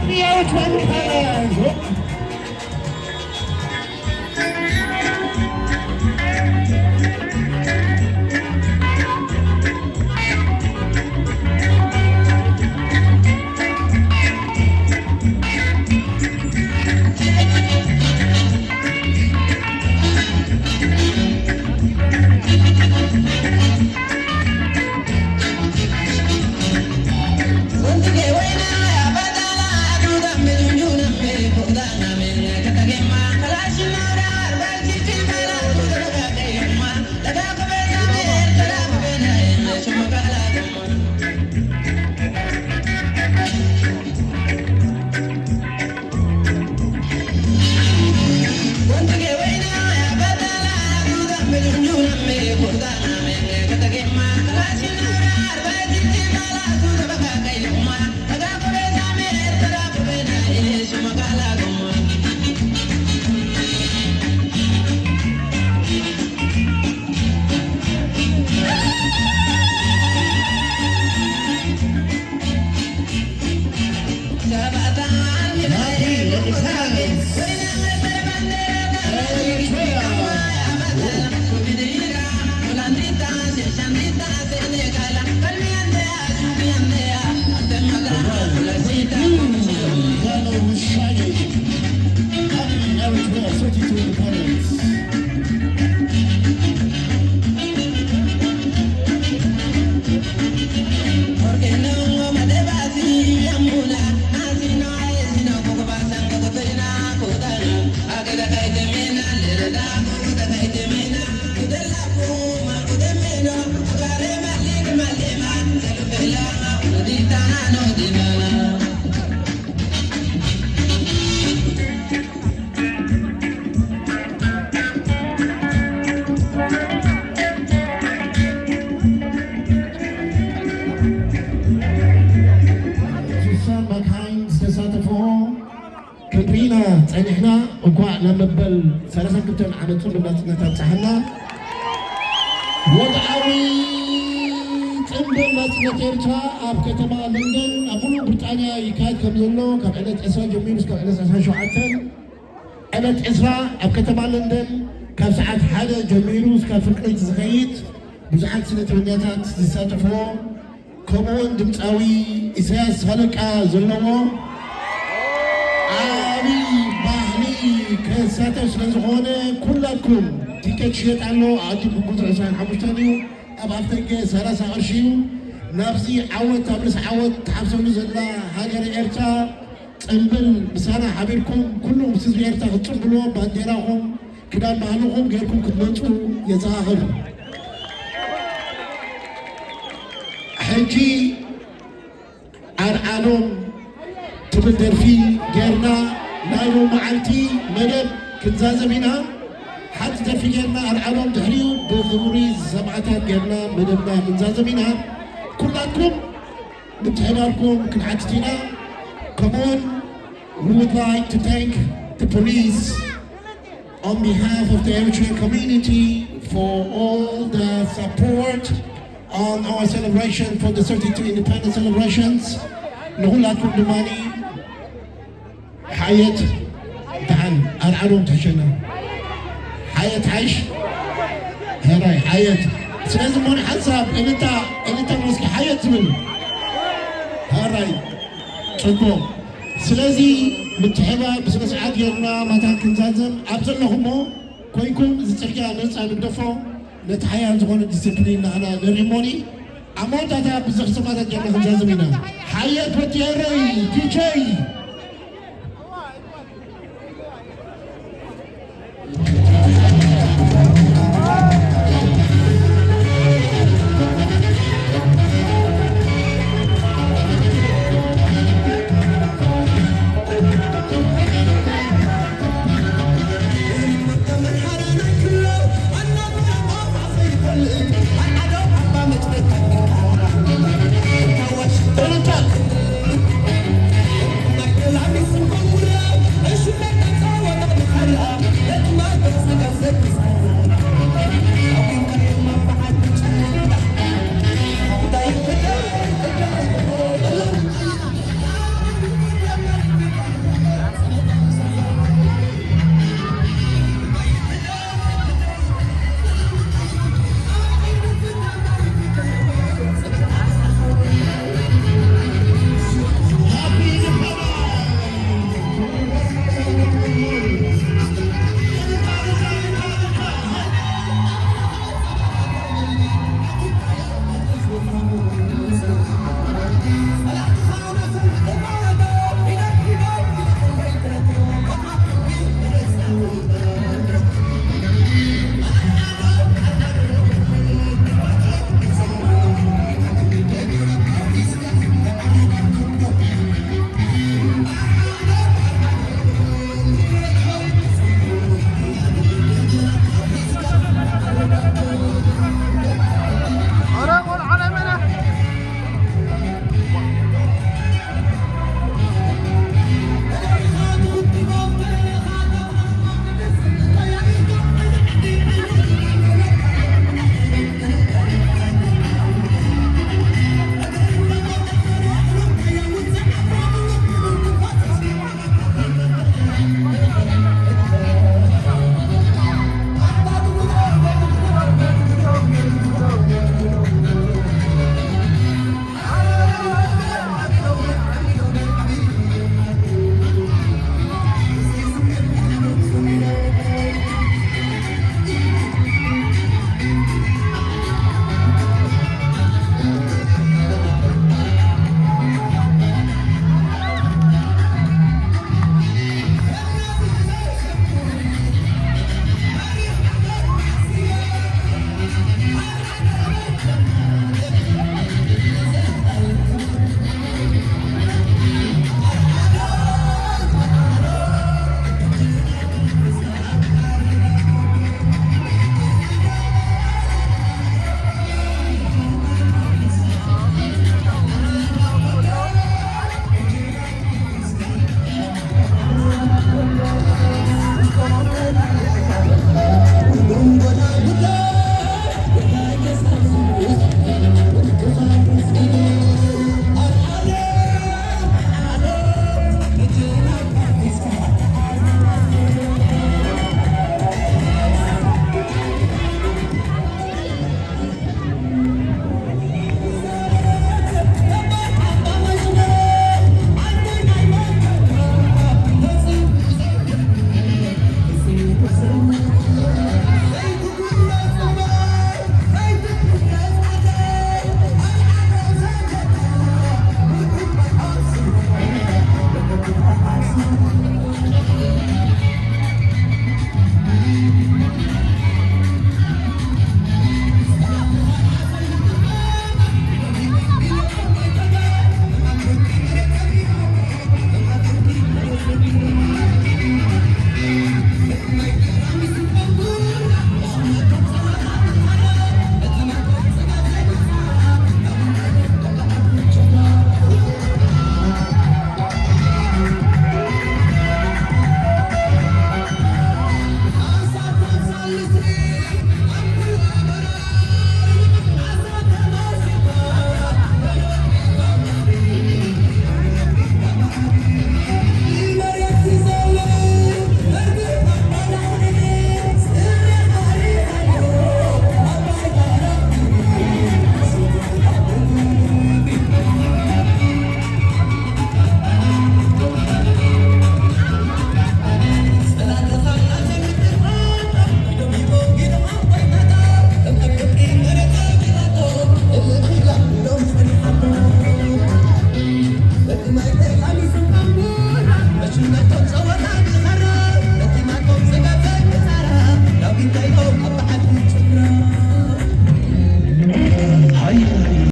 the Outland Colours. ፀኒሕና እንኳ ለመበል 32 ዓመት ብናጽነት አብጽሐና ወድዓዊ ጽምብል ናጽነት ኤርትራ ኣብ ከተማ ለንደን ኣብ ሙሉእ ብሪጣንያ ይካየድ ከም ዘሎ ካብ ዕለት 20 ጀሚሩ እስካብ ዕለት 17 ዕለት 20 ኣብ ከተማ ለንደን ካብ ሰዓት 1 ጀሚሩ እስካብ ፍርቂት ዝኸይድ ብዙሓት ስነ-ጥበበኛታት ዝሳተፍዎ ከምኡውን ድምፃዊ ኢሳያስ ፈለቃ ዘለዎ كساتو سلازغونة كلكم تيكت شيت عنه عادي بقول عشان حمشتنيو أبغى أفتكر سلاسة أرشيو نفسي عود تبرس عود تحبسون زلا هاجر إرتا تنبل بسنا حبيبكم كلهم بسيط إرتا تنبلوا بانديراهم كده مالهم غيركم كتمنتوا يزاهر حجي عرعانهم تبدر في جرنا نايلو معلتي مدد كنزازمينا حتى تفجرنا أرعبهم تهريو بغموري سبعتات جرنا مددنا كنزازمينا كلكم بتحباركم كنعتتنا. Come on, we would like to thank the police on behalf of the Eritrean community for all the support on our celebration for the 32 independence celebrations. نقول لكم دماني حياة تعال أرعلهم تحشنا حياة عيش هراي حياة سلازم هون حسب أنت مسك حياة من هراي تقول سلازي متحبة بس ساعات يرنا ما تاكل زازم أبزر لهم كويكم زترجع نرجع ندفع نتحيا زغون الديسيبلين على الريموني أمون تاتا بزخ سماتا جمع زازمينا حياة وتيري تيجي